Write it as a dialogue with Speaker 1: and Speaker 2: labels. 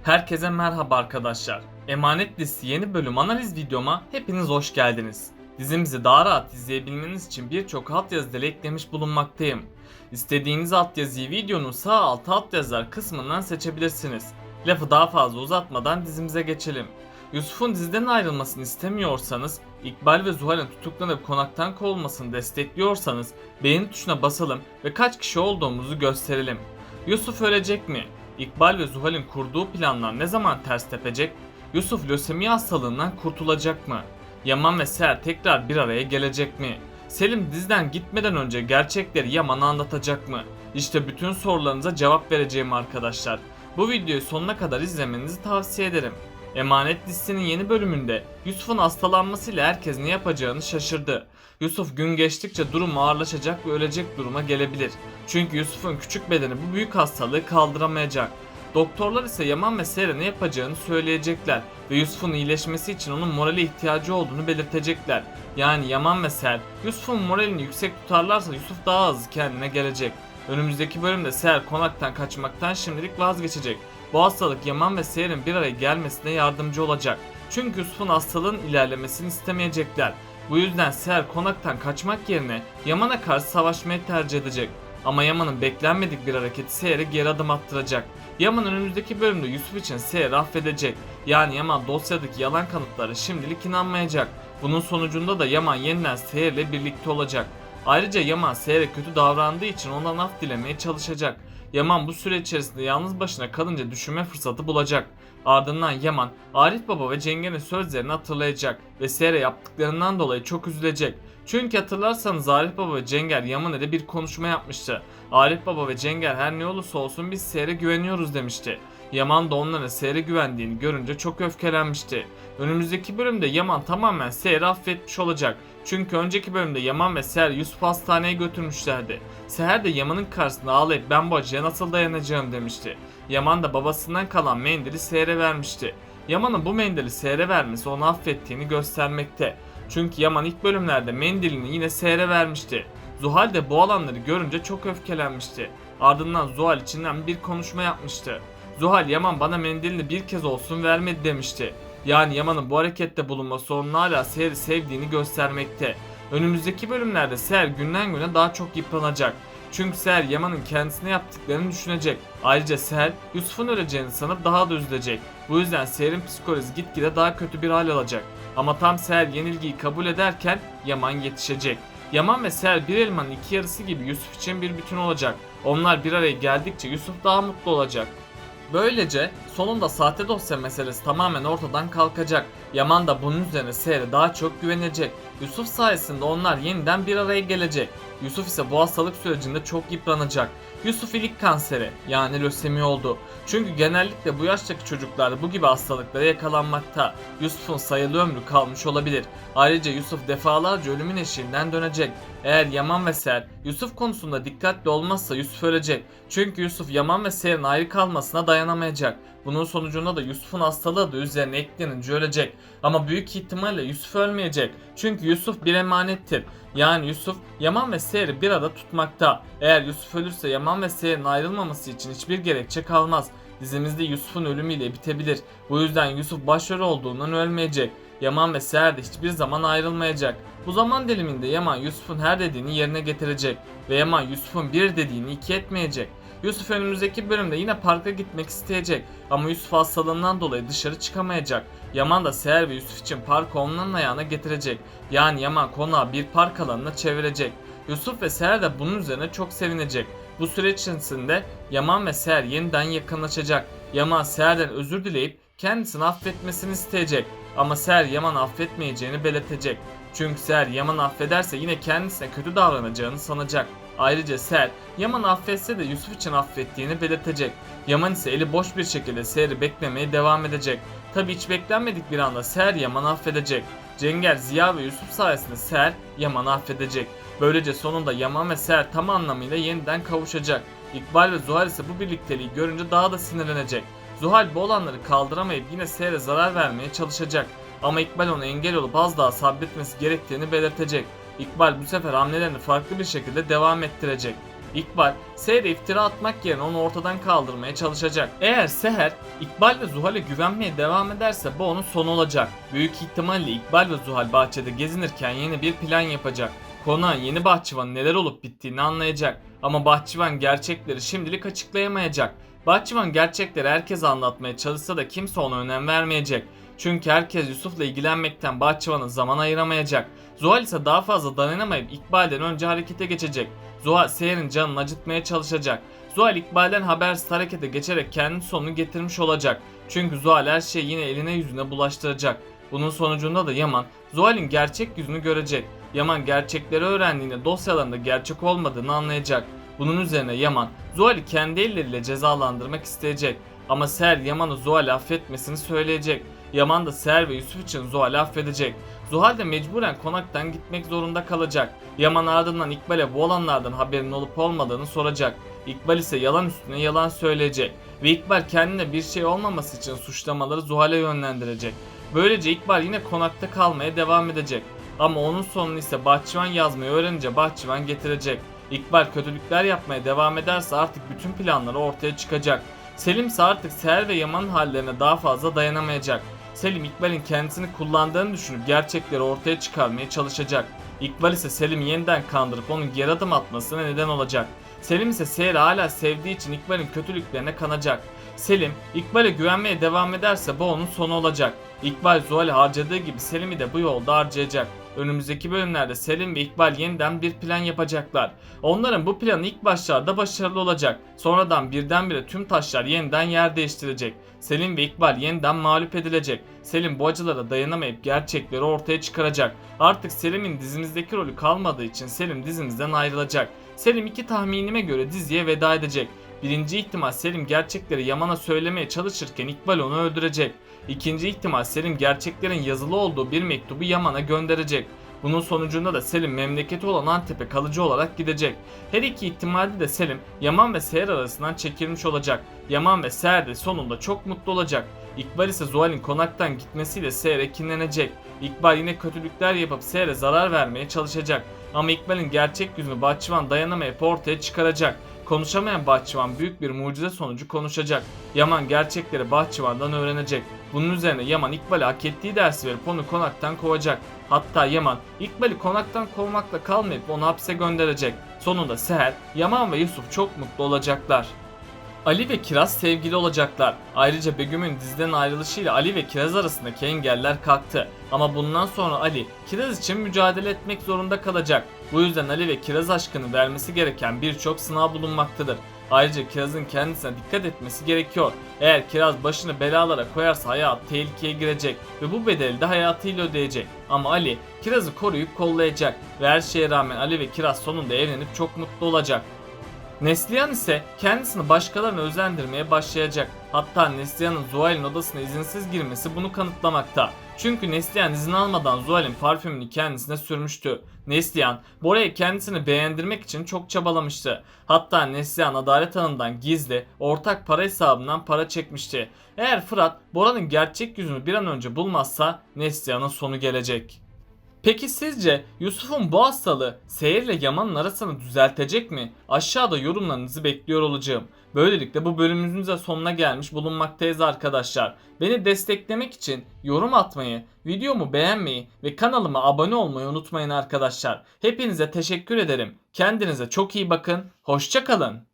Speaker 1: Herkese merhaba arkadaşlar. Emanet Dizisi yeni bölüm analiz videoma hepiniz hoş geldiniz. Dizimizi daha rahat izleyebilmeniz için birçok altyazıları eklemiş bulunmaktayım. İstediğiniz altyazıyı videonun sağ alt altyazılar kısmından seçebilirsiniz. Lafı daha fazla uzatmadan dizimize geçelim. Yusuf'un diziden ayrılmasını istemiyorsanız, İkbal ve Zuhal'in tutuklanıp konaktan kovulmasını destekliyorsanız beğeni tuşuna basalım ve kaç kişi olduğumuzu gösterelim. Yusuf ölecek mi? İkbal ve Zuhal'in kurduğu planlar ne zaman ters tepecek? Yusuf lösemi hastalığından kurtulacak mı? Yaman ve Seher tekrar bir araya gelecek mi? Selim diziden gitmeden önce gerçekleri Yaman'a anlatacak mı? İşte bütün sorularınıza cevap vereceğim arkadaşlar. Bu videoyu sonuna kadar izlemenizi tavsiye ederim. Emanet dizisinin yeni bölümünde Yusuf'un hastalanmasıyla herkes ne yapacağını şaşırdı. Yusuf gün geçtikçe durum ağırlaşacak ve ölecek duruma gelebilir. Çünkü Yusuf'un küçük bedeni bu büyük hastalığı kaldıramayacak. Doktorlar ise Yaman ve Seher'e ne yapacağını söyleyecekler ve Yusuf'un iyileşmesi için onun morale ihtiyacı olduğunu belirtecekler. Yani Yaman ve Seher Yusuf'un moralini yüksek tutarlarsa Yusuf daha hızlı kendine gelecek. Önümüzdeki bölümde Seher konaktan kaçmaktan şimdilik vazgeçecek. Bu hastalık Yaman ve Seher'in bir araya gelmesine yardımcı olacak. Çünkü Yusuf'un hastalığın ilerlemesini istemeyecekler. Bu yüzden Seher konaktan kaçmak yerine Yaman'a karşı savaşmayı tercih edecek. Ama Yaman'ın beklenmedik bir hareketi Seher'e geri adım attıracak. Yaman önümüzdeki bölümde Yusuf için Seher'i affedecek. Yani Yaman dosyadaki yalan kanıtlara şimdilik inanmayacak. Bunun sonucunda da Yaman yeniden Seher'le birlikte olacak. Ayrıca Yaman Seher'e kötü davrandığı için ondan af dilemeye çalışacak. Yaman bu süre içerisinde yalnız başına kalınca düşünme fırsatı bulacak. Ardından Yaman, Arif Baba ve Cengen'in sözlerini hatırlayacak ve Seher'e yaptıklarından dolayı çok üzülecek. Çünkü hatırlarsanız Arif Baba ve Cenger Yaman ile bir konuşma yapmıştı. Arif Baba ve Cenger her ne olursa olsun biz Seher'e güveniyoruz demişti. Yaman da onlara Seher'e güvendiğini görünce çok öfkelenmişti. Önümüzdeki bölümde Yaman tamamen Seher'i affetmiş olacak. Çünkü önceki bölümde Yaman ve Seher Yusuf'u hastaneye götürmüşlerdi. Seher de Yaman'ın karşısında ağlayıp ben bu acıya nasıl dayanacağım demişti. Yaman da babasından kalan mendili Seher'e vermişti. Yaman'ın bu mendili Seher'e vermesi onu affettiğini göstermekte. Çünkü Yaman ilk bölümlerde mendilini yine Seher'e vermişti. Zuhal de bu alanları görünce çok öfkelenmişti. Ardından Zuhal içinden bir konuşma yapmıştı. Zuhal Yaman bana mendilini bir kez olsun vermedi demişti. Yani Yaman'ın bu harekette bulunması onun hala Seher'i sevdiğini göstermekte. Önümüzdeki bölümlerde Seher günden güne daha çok yıpranacak. Çünkü Seher Yaman'ın kendisine yaptıklarını düşünecek. Ayrıca Seher Yusuf'un öleceğini sanıp daha da üzülecek. Bu yüzden Seher'in psikolojisi gitgide daha kötü bir hal alacak. Ama tam Seher yenilgiyi kabul ederken Yaman yetişecek. Yaman ve Seher bir elmanın iki yarısı gibi Yusuf için bir bütün olacak. Onlar bir araya geldikçe Yusuf daha mutlu olacak. Böylece sonunda sahte dosya meselesi tamamen ortadan kalkacak. Yaman da bunun üzerine Seher'e daha çok güvenecek. Yusuf sayesinde onlar yeniden bir araya gelecek. Yusuf ise bu hastalık sürecinde çok yıpranacak. Yusuf ilik kanseri yani lösemi oldu. Çünkü genellikle bu yaştaki çocuklar bu gibi hastalıklara yakalanmakta. Yusuf'un sayılı ömrü kalmış olabilir. Ayrıca Yusuf defalarca ölümün eşiğinden dönecek. Eğer Yaman ve Seher Yusuf konusunda dikkatli olmazsa Yusuf ölecek. Çünkü Yusuf Yaman ve Seher'in ayrı kalmasına dayanamayacak. Bunun sonucunda da Yusuf'un hastalığı da üzerine eklenince ölecek. Ama büyük ihtimalle Yusuf ölmeyecek. Çünkü Yusuf bir emanettir. Yani Yusuf Yaman ve Seher'i bir arada tutmakta. Eğer Yusuf ölürse Yaman ve Seher'in ayrılmaması için hiçbir gerekçe kalmaz. Dizimizde Yusuf'un ölümüyle bitebilir. Bu yüzden Yusuf başrol olduğundan ölmeyecek. Yaman ve Seher de hiçbir zaman ayrılmayacak. Bu zaman diliminde Yaman Yusuf'un her dediğini yerine getirecek ve Yaman Yusuf'un bir dediğini iki etmeyecek. Yusuf önümüzdeki bölümde yine parka gitmek isteyecek ama Yusuf hastalığından dolayı dışarı çıkamayacak. Yaman da Seher ve Yusuf için parkı onların ayağına getirecek. Yani Yaman konağı bir park alanına çevirecek. Yusuf ve Seher de bunun üzerine çok sevinecek. Bu süreç içerisinde Yaman ve Seher yeniden yakınlaşacak. Yaman Seher'den özür dileyip kendisini affetmesini isteyecek. Ama Seher Yaman'ı affetmeyeceğini belirtecek. Çünkü Seher Yaman'ı affederse yine kendisine kötü davranacağını sanacak. Ayrıca Seher Yaman'ı affetse de Yusuf için affettiğini belirtecek. Yaman ise eli boş bir şekilde Seher'i beklemeye devam edecek. Tabi hiç beklenmedik bir anda Seher Yaman'ı affedecek. Cenger, Ziya ve Yusuf sayesinde Seher Yaman'ı affedecek. Böylece sonunda Yaman ve Seher tam anlamıyla yeniden kavuşacak. İkbal ve Zuhal ise bu birlikteliği görünce daha da sinirlenecek. Zuhal bu olanları kaldıramayıp yine Seher'e zarar vermeye çalışacak. Ama İkbal ona engel olup az daha sabretmesi gerektiğini belirtecek. İkbal bu sefer hamlelerini farklı bir şekilde devam ettirecek. İkbal, Seher'e iftira atmak yerine onu ortadan kaldırmaya çalışacak. Eğer Seher, İkbal ve Zuhal'e güvenmeye devam ederse bu onun sonu olacak. Büyük ihtimalle İkbal ve Zuhal bahçede gezinirken yeni bir plan yapacak. Konağın yeni bahçıvanın neler olup bittiğini anlayacak. Ama bahçıvan gerçekleri şimdilik açıklayamayacak. Bahçıvan gerçekleri herkese anlatmaya çalışsa da kimse ona önem vermeyecek. Çünkü herkes Yusuf'la ilgilenmekten bahçıvana zaman ayıramayacak. Zuhal ise daha fazla dayanamayıp İkbal'den önce harekete geçecek. Zuhal Seher'in canını acıtmaya çalışacak. Zuhal İkbal'den habersiz harekete geçerek kendi sonunu getirmiş olacak. Çünkü Zuhal her şeyi yine eline yüzüne bulaştıracak. Bunun sonucunda da Yaman Zuhal'in gerçek yüzünü görecek. Yaman gerçekleri öğrendiğinde dosyalarında gerçek olmadığını anlayacak. Bunun üzerine Yaman Zuhal'i kendi elleriyle cezalandırmak isteyecek. Ama Seher Yaman'ı Zuhal'i affetmesini söyleyecek. Yaman da Seher ve Yusuf için Zuhal'i affedecek. Zuhal de mecburen konaktan gitmek zorunda kalacak. Yaman ardından İkbal'e bu olanlardan haberin olup olmadığını soracak. İkbal ise yalan üstüne yalan söyleyecek. Ve İkbal kendine bir şey olmaması için suçlamaları Zuhal'e yönlendirecek. Böylece İkbal yine konakta kalmaya devam edecek. Ama onun sonunu ise bahçıvan yazmayı öğrenince bahçıvan getirecek. İkbal kötülükler yapmaya devam ederse artık bütün planları ortaya çıkacak. Selim ise artık Seher ve Yaman'ın hallerine daha fazla dayanamayacak. Selim İkbal'in kendisini kullandığını düşünüp gerçekleri ortaya çıkarmaya çalışacak. İkbal ise Selim'i yeniden kandırıp onun geri adım atmasına neden olacak. Selim ise Seher'i hala sevdiği için İkbal'in kötülüklerine kanacak. Selim, İkbal'e güvenmeye devam ederse bu onun sonu olacak. İkbal Zuhal'i harcadığı gibi Selim'i de bu yolda harcayacak. Önümüzdeki bölümlerde Selim ve İkbal yeniden bir plan yapacaklar. Onların bu planı ilk başlarda başarılı olacak. Sonradan birdenbire tüm taşlar yeniden yer değiştirecek. Selim ve İkbal yeniden mağlup edilecek. Selim bu acılara dayanamayıp gerçekleri ortaya çıkaracak. Artık Selim'in dizimizdeki rolü kalmadığı için Selim dizimizden ayrılacak. Selim iki tahminime göre diziye veda edecek. Birinci ihtimal Selim gerçekleri Yaman'a söylemeye çalışırken İkbal onu öldürecek. İkinci ihtimal Selim gerçeklerin yazılı olduğu bir mektubu Yaman'a gönderecek. Bunun sonucunda da Selim memleketi olan Antep'e kalıcı olarak gidecek. Her iki ihtimalde de Selim Yaman ve Seher arasından çekilmiş olacak. Yaman ve Seher de sonunda çok mutlu olacak. İkbal ise Zuhal'in konaktan gitmesiyle Seher'e kinlenecek. İkbal yine kötülükler yapıp Seher'e zarar vermeye çalışacak. Ama İkbal'in gerçek yüzünü bahçıvan dayanamayıp ortaya çıkaracak. Konuşamayan bahçıvan büyük bir mucize sonucu konuşacak. Yaman gerçekleri bahçıvandan öğrenecek. Bunun üzerine Yaman İkbal'e hak ettiği dersi verip onu konaktan kovacak. Hatta Yaman İkbal'i konaktan kovmakla kalmayıp onu hapse gönderecek. Sonunda Seher, Yaman ve Yusuf çok mutlu olacaklar. Ali ve Kiraz sevgili olacaklar. Ayrıca Begüm'ün diziden ayrılışıyla Ali ve Kiraz arasındaki engeller kalktı. Ama bundan sonra Ali, Kiraz için mücadele etmek zorunda kalacak. Bu yüzden Ali ve Kiraz aşkını vermesi gereken birçok sınav bulunmaktadır. Ayrıca Kiraz'ın kendisine dikkat etmesi gerekiyor. Eğer Kiraz başını belalara koyarsa hayat tehlikeye girecek ve bu bedeli de hayatıyla ödeyecek. Ama Ali, Kiraz'ı koruyup kollayacak ve her şeye rağmen Ali ve Kiraz sonunda evlenip çok mutlu olacak. Neslihan ise kendisini başkalarına özendirmeye başlayacak. Hatta Neslihan'ın Zuhal'in odasına izinsiz girmesi bunu kanıtlamakta. Çünkü Neslihan izin almadan Zuhal'in parfümünü kendisine sürmüştü. Neslihan, Bora'ya kendisini beğendirmek için çok çabalamıştı. Hatta Neslihan Adalet Hanı'ndan gizli, ortak para hesabından para çekmişti. Eğer Fırat, Bora'nın gerçek yüzünü bir an önce bulmazsa Neslihan'ın sonu gelecek. Peki sizce Yusuf'un bu hastalığı Seher ile Yaman'ın arasını düzeltecek mi? Aşağıda yorumlarınızı bekliyor olacağım. Böylelikle bu bölümümüzün de sonuna gelmiş bulunmaktayız arkadaşlar. Beni desteklemek için yorum atmayı, videomu beğenmeyi ve kanalıma abone olmayı unutmayın arkadaşlar. Hepinize teşekkür ederim. Kendinize çok iyi bakın. Hoşça kalın.